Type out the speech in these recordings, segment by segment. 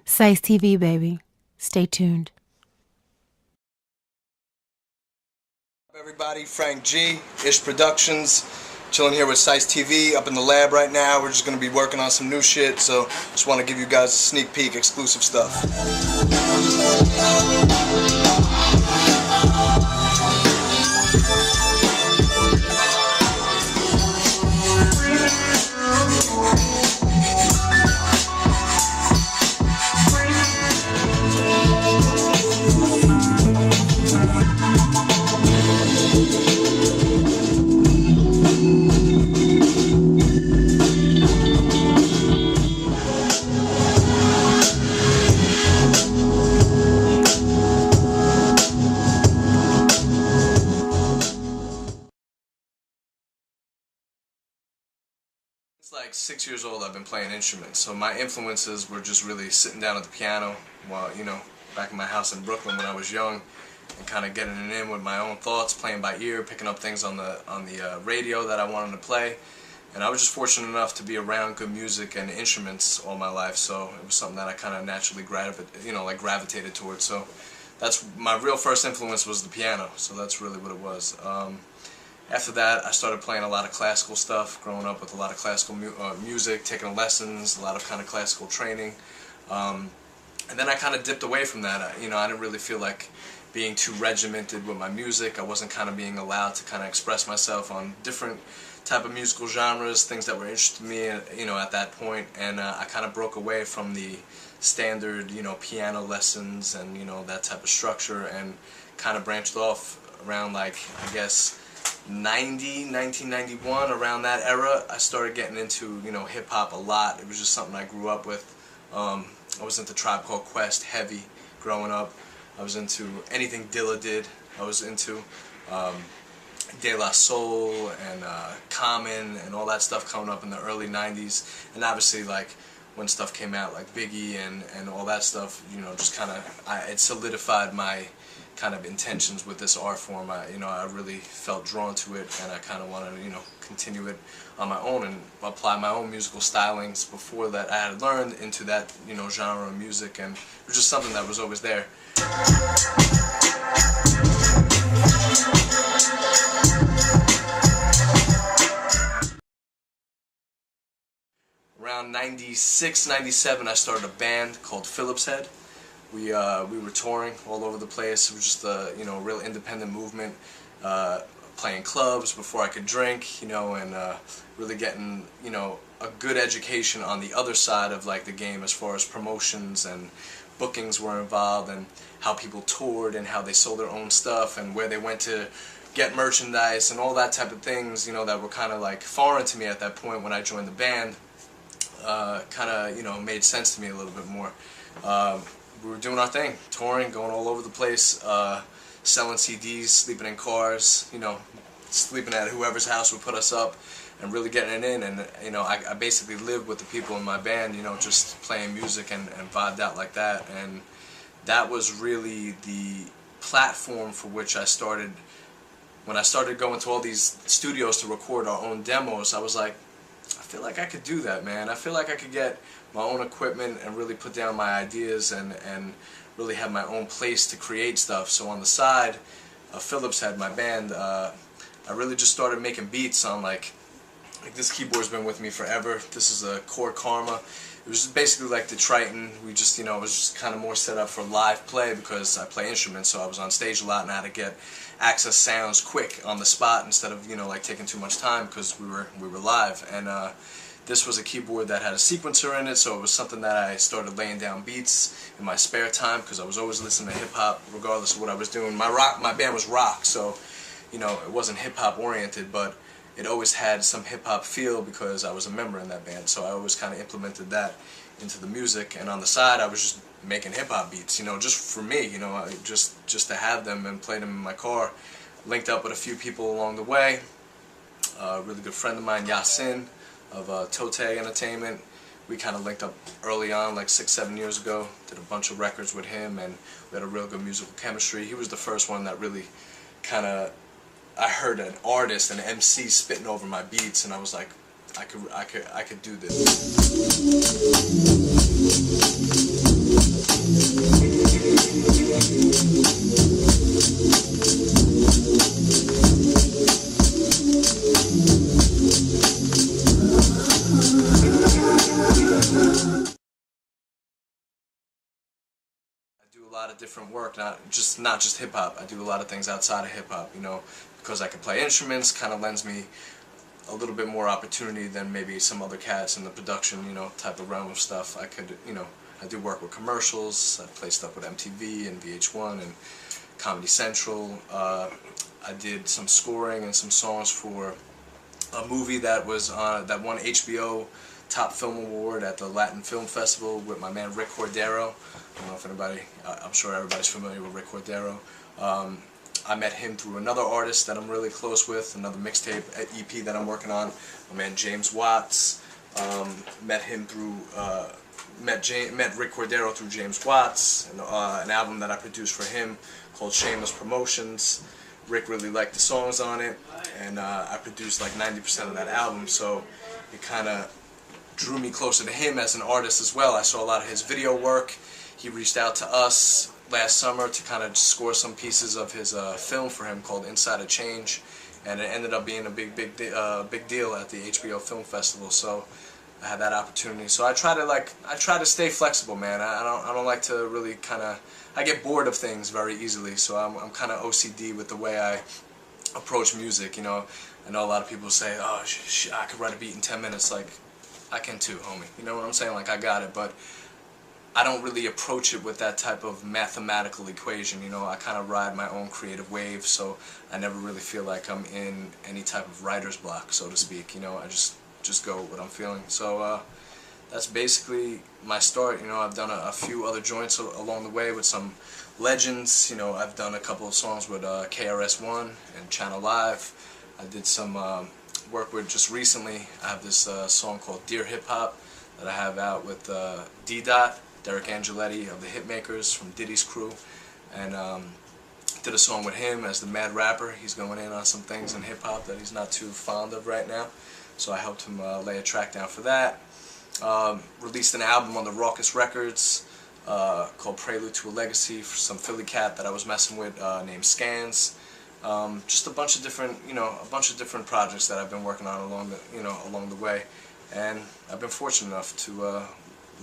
CISETV, baby. Stay tuned. Everybody, Frank G, Ish Productions, chilling here with CISETV up in the lab right now. We're just going to be working on some new shit, so just want to give you guys a sneak peek, exclusive stuff. Since like 6 years old I've been playing instruments, so my influences were just really sitting down at the piano while, back in my house in Brooklyn when I was young, and kind of getting it in with my own thoughts, playing by ear, picking up things on the radio that I wanted to play. And I was just fortunate enough to be around good music and instruments all my life, so it was something that I kind of naturally gravitated towards. So that's my real first influence was the piano, so that's really what it was. After that, I started playing a lot of classical stuff, growing up with a lot of classical music, taking lessons, a lot of kind of classical training. And then I kind of dipped away from that. I didn't really feel like being too regimented with my music. I wasn't kind of being allowed to kind of express myself on different type of musical genres, things that were interested me, at that point. And I kind of broke away from the standard, piano lessons and, that type of structure, and kind of branched off around, like, I guess, 1991, around that era. I started getting into, hip-hop a lot. It was just something I grew up with. I was into Tribe Called Quest heavy growing up. I was into anything Dilla did. I was into De La Soul and Common and all that stuff coming up in the early 90s. And obviously, like, when stuff came out like Biggie and all that stuff, just kind of, it solidified my kind of intentions with this art form. I really felt drawn to it, and I kind of wanted to, continue it on my own and apply my own musical stylings before that I had learned into that, genre of music, and it was just something that was always there. Around 96, 97, I started a band called Phillips Head. We were touring all over the place. It was just a real independent movement, playing clubs before I could drink, and really getting a good education on the other side of like the game as far as promotions and bookings were involved, and how people toured and how they sold their own stuff and where they went to get merchandise and all that type of things, that were kind of like foreign to me at that point when I joined the band. Kind of made sense to me a little bit more. We were doing our thing, touring, going all over the place, selling CDs, sleeping in cars, sleeping at whoever's house would put us up, and really getting it in. And I basically lived with the people in my band, just playing music and vibed out like that. And that was really the platform for which I started. When I started going to all these studios to record our own demos, I was like, I feel like I could do that, man. I feel like I could get my own equipment and really put down my ideas and really have my own place to create stuff. So on the side of Phillips Head, my band, I really just started making beats on like this keyboard's been with me forever. This is a Core Karma. It was basically like the Triton. We just, it was just kind of more set up for live play because I play instruments, so I was on stage a lot and I had to get access sounds quick on the spot instead of, like taking too much time because we were live. And this was a keyboard that had a sequencer in it, so it was something that I started laying down beats in my spare time because I was always listening to hip-hop regardless of what I was doing. My band was rock, so, it wasn't hip-hop oriented, but it always had some hip-hop feel because I was a member in that band, so I always kind of implemented that into the music. And on the side, I was just making hip-hop beats, just for me, just to have them and play them in my car. Linked up with a few people along the way. A really good friend of mine, Yasin, of Tote Entertainment. We kind of linked up early on, like 6-7 years ago. Did a bunch of records with him, and we had a real good musical chemistry. He was the first one that really kind of, I heard an artist, an MC spitting over my beats, and I was like, I could do this. do a lot of different work, not just hip hop. I do a lot of things outside of hip hop, you know, because I can play instruments, kind of lends me a little bit more opportunity than maybe some other cats in the production, you know, type of realm of stuff. I could, you know, I do work with commercials. I play stuff with MTV and VH1 and Comedy Central. I did some scoring and some songs for a movie that was that won HBO Top Film Award at the Latin Film Festival with my man Rick Cordero. I don't know if anybody, I'm sure everybody's familiar with Rick Cordero. I met him through another artist that I'm really close with, another mixtape EP that I'm working on, my man James Watts. Met him through, met Rick Cordero through James Watts, and, an album that I produced for him called Shameless Promotions. Rick really liked the songs on it, and I produced like 90% of that album, so it kind of drew me closer to him as an artist as well. I saw a lot of his video work. He reached out to us last summer to kind of score some pieces of his film for him called Inside a Change, and it ended up being a big deal at the HBO Film Festival. So I had that opportunity. So I try to stay flexible, man. I don't like to really I get bored of things very easily. So I'm kind of OCD with the way I approach music. You know, I know a lot of people say, oh, I could write a beat in 10 minutes. Like, I can too, homie. You know what I'm saying? Like, I got it, but I don't really approach it with that type of mathematical equation. You know, I kind of ride my own creative wave, so I never really feel like I'm in any type of writer's block, so to speak. You know, I just go with what I'm feeling. So that's basically my start. You know, I've done a few other joints along the way with some legends. You know, I've done a couple of songs with KRS-One and Channel Live. I did some work with just recently. I have this song called Dear Hip Hop that I have out with D-Dot, Derek Angeletti of the Hitmakers from Diddy's crew, and did a song with him as the Mad Rapper. He's going in on some things in hip hop that he's not too fond of right now, so I helped him lay a track down for that. Released an album on the Raucous Records called Prelude to a Legacy for some Philly cat that I was messing with named Scans. Just a bunch of different projects that I've been working on along the way, and I've been fortunate enough to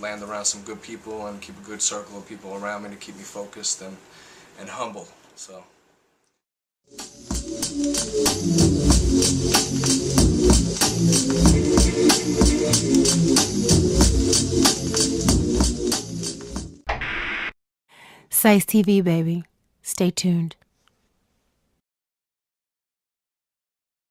land around some good people and keep a good circle of people around me to keep me focused and humble. So. CISETV, baby. Stay tuned.